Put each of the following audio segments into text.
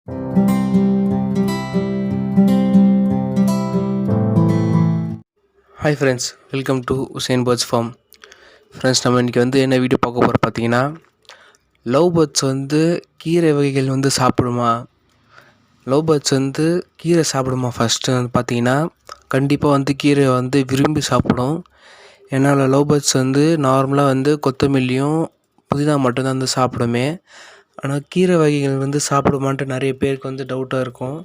Hi friends, welcome to Hussain birds farm. Friends, நம்ம இன்றைக்கி என்ன வீடியோ பார்க்க போகிறோம் பார்த்தீங்கன்னா, லவ் பேர்ட்ஸ் கீரை வகைகள் சாப்பிடுமா? லவ் பேர்ட்ஸ் கீரை சாப்பிடுமா? ஃபஸ்ட்டு பார்த்தீங்கன்னா, கண்டிப்பாக கீரை விரும்பி சாப்பிடும். ஏன்னா லவ் பேர்ட்ஸ் நார்மலாக கொத்தமல்லியும் புதினா மட்டும்தான் சாப்பிடுமே. ஆனால் கீரை வகைகள் சாப்பிடுமான்ட்டு நிறைய பேருக்கு டவுட்டாக இருக்கும்.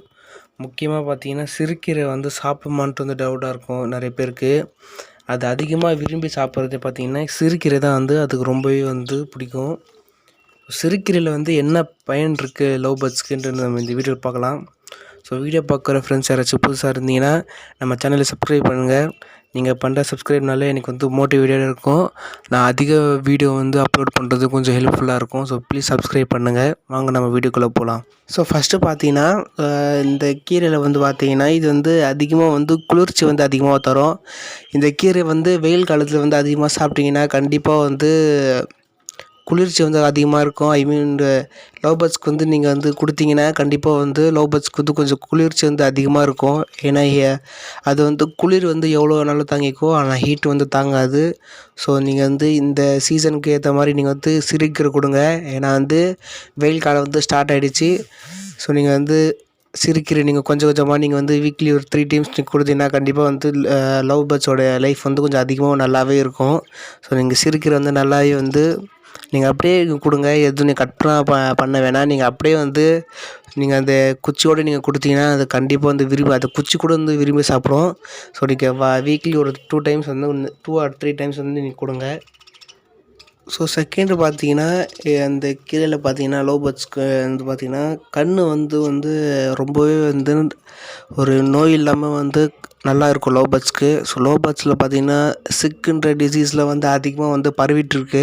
முக்கியமாக பார்த்தீங்கன்னா, சிறுகீரை சாப்பிடுமான்ட்டு டவுட்டாக இருக்கும் நிறைய பேருக்கு. அது அதிகமாக விரும்பி சாப்பிட்றது பார்த்திங்கன்னா சிறுகீரை தான் அதுக்கு ரொம்பவே பிடிக்கும். சிறுகீரையில் என்ன பயன் இருக்குது லவ் பேர்ட்ஸ்க்குன்றது நம்ம இந்த வீடியோ பார்க்கலாம். ஸோ வீடியோ பார்க்குற ஃப்ரெண்ட்ஸ் யாராச்சும் புதுசாக இருந்தீங்கன்னா நம்ம சேனலை சப்ஸ்கிரைப் பண்ணுங்கள். நீங்கள் பண்ணுற சப்ஸ்கிரைப்னாலே எனக்கு மோட்டிவேட்டாக இருக்கும். நான் அதிக வீடியோ அப்லோட் பண்ணுறது கொஞ்சம் ஹெல்ப்ஃபுல்லாக இருக்கும். ஸோ ப்ளீஸ் சப்ஸ்கிரைப் பண்ணுங்கள். வாங்க நம்ம வீடியோக்குள்ளே போகலாம். ஸோ ஃபஸ்ட்டு பார்த்தீங்கன்னா, இந்த கீரையில் பார்த்தீங்கன்னா இது அதிகமாக குளிர்ச்சி அதிகமாக தரும். இந்த கீரை வெயில் காலத்தில் அதிகமாக சாப்பிட்டிங்கன்னா கண்டிப்பாக குளிர்ச்சி அதிகமாக இருக்கும். ஐ மீன் இந்த லவ் பேர்ட்ஸ்க்கு நீங்கள் கொடுத்தீங்கன்னா கண்டிப்பாக லவ் பேர்ட்ஸ்க்கு கொஞ்சம் குளிர்ச்சி அதிகமாக இருக்கும். ஏன்னா அது குளிர் எவ்வளோ வேணாலும் தாங்கிக்கும், ஆனால் ஹீட் தாங்காது. ஸோ நீங்கள் இந்த சீசனுக்கு ஏற்ற மாதிரி நீங்கள் சிறுகீரை கொடுங்க. ஏன்னா வெயில் காலம் ஸ்டார்ட் ஆகிடுச்சு. ஸோ நீங்கள் சிறுகீரை நீங்கள் கொஞ்சம் கொஞ்சமாக நீங்கள் வீக்லி ஒரு 3 டைம்ஸ் நீங்கள் கொடுத்தீங்கன்னா கண்டிப்பாக லவ் பேர்ட்ஸோட லைஃப் கொஞ்சம் அதிகமாக நல்லாவே இருக்கும். ஸோ நீங்கள் சிறுகீரை நல்லாவே நீங்கள் அப்படியே கொடுங்க. எதுவும் நீங்கள் கட் பண்ண வேணாம். நீங்கள் அப்படியே நீங்கள் அந்த குச்சியோடு நீங்கள் கொடுத்தீங்கன்னா அது கண்டிப்பாக விரும்பி அந்த குச்சி கூட விரும்பி சாப்பிடும். ஸோ நீங்கள் வீக்லி ஒரு 2 டைம்ஸ் 2 or 3 டைம்ஸ் நீங்கள் கொடுங்க. ஸோ செகண்டு பார்த்தீங்கன்னா, அந்த கீரையில் பார்த்தீங்கன்னா லவ் பேர்ட்ஸ்க்கு பார்த்தீங்கன்னா கண் ரொம்பவே ஒரு நோய் இல்லாமல் நல்லா இருக்கும் லவ் பேர்ட்ஸ்க்கு. ஸோ லவ் பேர்ட்ஸில் பார்த்தீங்கன்னா சிக்குன்ற டிசீஸில் அதிகமாக பரவிட்டுருக்கு.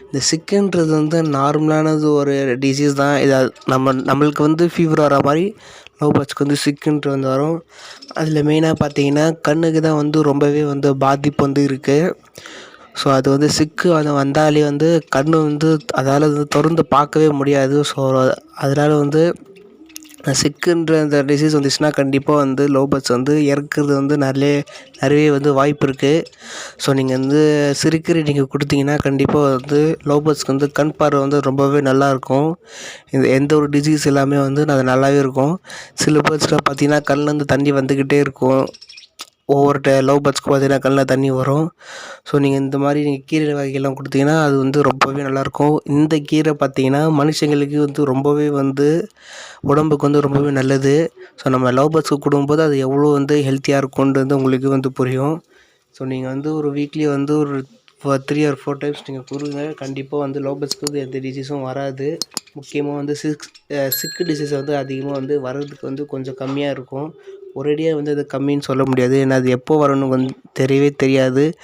இந்த சிக்குன்றது நார்மலானது ஒரு டிசீஸ் தான். இது நம்மளுக்கு ஃபீவர் வர மாதிரி லவ் பேர்ட்ஸ்க்கு சிக்குன்ட்டு வரும். அதில் மெயினாக பார்த்தீங்கன்னா கண்ணுக்கு தான் ரொம்பவே பாதிப்பு இருக்குது. ஸோ அது சிக்கு வந்தாலே கண் அதால் திறந்து பார்க்கவே முடியாது. ஸோ அதனால் சிக்குன்ற அந்த டிசீஸ் வந்துச்சுன்னா கண்டிப்பாக லவ் பேர்ட்ஸ் இறக்குறது நிறைய வாய்ப்பு இருக்குது. ஸோ நீங்கள் சிறுகீரை நீங்கள் கொடுத்தீங்கன்னா கண்டிப்பாக லவ் பேர்ட்ஸ்க்கு கண் பார்வை ரொம்பவே நல்லாயிருக்கும். இந்த எந்த ஒரு டிசீஸ் எல்லாமே அது நல்லாவே இருக்கும். சில பேர்ட்ஸ்லாம் பார்த்தீங்கன்னா கண்ணிலேருந்து தண்ணி வந்துக்கிட்டே இருக்கும். ஒவ்வொரு லவ் பேர்ட்ஸ்க்கு பார்த்தீங்கன்னா கண்ணில் தண்ணி வரும். ஸோ நீங்கள் இந்த மாதிரி நீங்கள் கீரை வகைகள்லாம் கொடுத்தீங்கன்னா அது ரொம்பவே நல்லாயிருக்கும். இந்த கீரை பார்த்தீங்கன்னா மனுஷங்களுக்கு ரொம்பவே உடம்புக்கு ரொம்பவே நல்லது. ஸோ நம்ம லவ் பேர்ட்ஸ்க்கு கொடுக்கும்போது அது எவ்வளோ ஹெல்த்தியாக இருக்குன்றது உங்களுக்கு புரியும். ஸோ நீங்கள் ஒரு வீக்லி ஒரு 3 or 4 டைம்ஸ் நீங்கள் கொடுங்க. கண்டிப்பாக லவ் பேர்ட்ஸ்க்கு எந்த டிசீஸும் வராது. முக்கியமாக சிக்கு டிசீஸ் அதிகமாக வர்றதுக்கு கொஞ்சம் கம்மியாக இருக்கும். ஒரேடியாக அது கம்மின்னு சொல்ல முடியாது. ஏன்னா அது எப்போ வரணும்னு தெரியவே தெரியாது.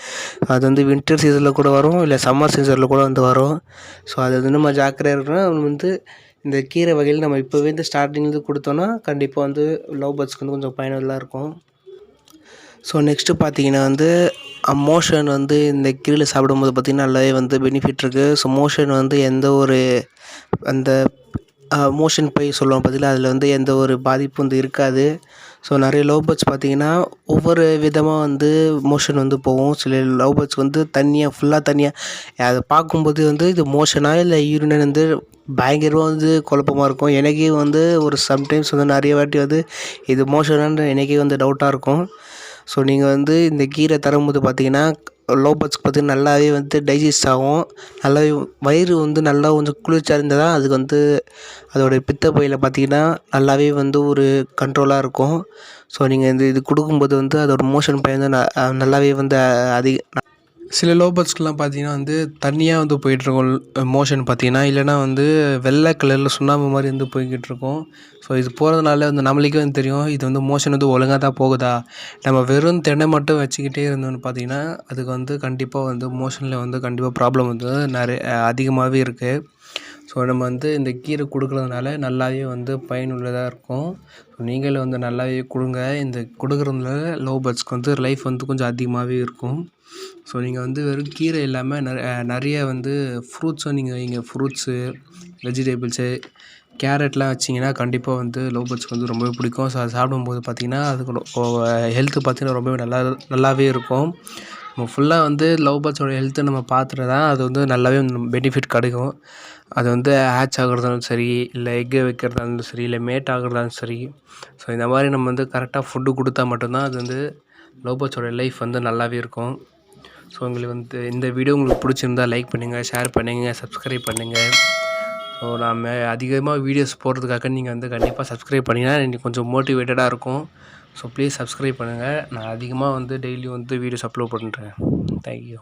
அது வின்டர் சீசனில் கூட வரும், இல்லை சம்மர் சீசனில் கூட வரும். ஸோ அது நம்ம ஜாக்கிரதையாக இருக்கணும். இந்த கீரை வகையில் நம்ம இப்போவே ஸ்டார்டிங்லேருந்து கொடுத்தோன்னா கண்டிப்பாக லவ் பேர்ட்ஸ்க்கு கொஞ்சம் பயனுள்ளதாக இருக்கும். ஸோ நெக்ஸ்ட்டு பார்த்தீங்கன்னா மோஷன் இந்த கீரையில் சாப்பிடும்போது பார்த்திங்கன்னா நல்லாவே பெனிஃபிட் இருக்குது. ஸோ மோஷன் எந்த ஒரு அந்த மோஷன் பை சொல்லுவோம் பார்த்தீங்களா, அதில் எந்த ஒரு பாதிப்பும் இருக்காது. ஸோ நிறைய லவ் பேர்ட்ஸ் பார்த்திங்கன்னா ஒவ்வொரு விதமாக மோஷன் போகும். சில லவ் பேர்ட்ஸ் தண்ணியாக ஃபுல்லாக தண்ணியாக அதை பார்க்கும்போது இது மோஷனாக இல்லை யூரின் பயங்கரமாக குழப்பமாக இருக்கும். எனக்கே ஒரு சம்டைம்ஸ் நிறைய வாட்டி இது மோஷனான்னு எனக்கே டவுட்டாக இருக்கும். ஸோ நீங்கள் இந்த கீரை தரும்போது பார்த்திங்கன்னா லவ் பேர்ட்ஸ்க்கு பார்த்திங்கன்னா நல்லாவே டைஜஸ்ட் ஆகும். நல்லாவே வயிறு நல்லா கொஞ்சம் குளிர்ச்சியாக இருந்தால் தான் அதுக்கு அதோடைய பித்தப்பையில் பார்த்திங்கன்னா நல்லாவே ஒரு கண்ட்ரோலாக இருக்கும். ஸோ நீங்கள் இது கொடுக்கும்போது அதோட மோஷன் பை நல்லாவே அதிக சில லவ் பேர்ட்ஸ்க்கெலாம் பார்த்தீங்கன்னா தண்ணியாக போயிட்டுருக்கும் மோஷன் பார்த்தீங்கன்னா, இல்லைனா வெள்ளை கலரில் சுண்ணாம்பு மாதிரி போய்கிட்டுருக்கும். ஸோ இது போகிறதுனால நம்மளுக்கே தெரியும் இது மோஷன் ஒழுங்காக தான் போகுதா. நம்ம வெறும் தென்னை மட்டும் வச்சுக்கிட்டே இருந்தோம்னு பார்த்தீங்கன்னா அதுக்கு கண்டிப்பாக மோஷனில் கண்டிப்பாக ப்ராப்ளம் நிறைய அதிகமாகவே இருக்குது. ஸோ நம்ம இந்த கீரை கொடுக்குறதுனால நல்லாவே பயனுள்ளதாக இருக்கும். ஸோ நீங்களும் நல்லாவே கொடுங்க. இந்த கொடுக்குறதுனால லவ் பேர்ட்ஸ்க்கு லைஃப் கொஞ்சம் அதிகமாகவே இருக்கும். ஸோ நீங்கள் வெறும் கீரை இல்லாமல் நிறைய ஃப்ரூட்ஸும் நீங்கள் வைங்க. ஃப்ரூட்ஸு, வெஜிடபிள்ஸு கேரட்லாம் வச்சிங்கன்னா கண்டிப்பாக வந்து லவ் பேர்ட்ஸ்க்கு வந்து ரொம்பவே பிடிக்கும். ஸோ அது சாப்பிடும்போது பார்த்திங்கன்னா அதுக்கு ஹெல்த்து பார்த்திங்கன்னா ரொம்பவே நல்லாவே இருக்கும். நம்ம ஃபுல்லாக வந்து லவ் பேர்ட்ஸோட ஹெல்த்தை நம்ம பார்த்துட்டு தான் அது வந்து நல்லாவே பெனிஃபிட் கிடைக்கும். அது வந்து ஹேட்ச் ஆகுறதாலும் சரி, இல்லை எக்கு வைக்கிறதா இருந்தாலும் சரி, இல்லை மேட் ஆகுறதாலும் சரி. ஸோ இந்த மாதிரி நம்ம வந்து கரெக்டாக ஃபுட்டு கொடுத்தா மட்டும்தான் அது வந்து லவ் பேர்ட்ஸோட லைஃப் வந்து நல்லாவே இருக்கும். ஸோ உங்களுக்கு வந்து இந்த வீடியோ உங்களுக்கு பிடிச்சிருந்தா லைக் பண்ணுங்கள், ஷேர் பண்ணுங்கள், சப்ஸ்கிரைப் பண்ணுங்கள். ஸோ நான் அதிகமாக வீடியோஸ் போடுறதுக்காக நீங்கள் வந்து கண்டிப்பாக சப்ஸ்கிரைப் பண்ணிங்கன்னா எனக்கு கொஞ்சம் மோட்டிவேட்டடாக இருக்கும். ஸோ ப்ளீஸ் சப்ஸ்கிரைப் பண்ணுங்கள். நான் அதிகமாக வந்து டெய்லியும் வந்து வீடியோஸ் அப்லோட் பண்ணுறேன். தேங்க்யூ.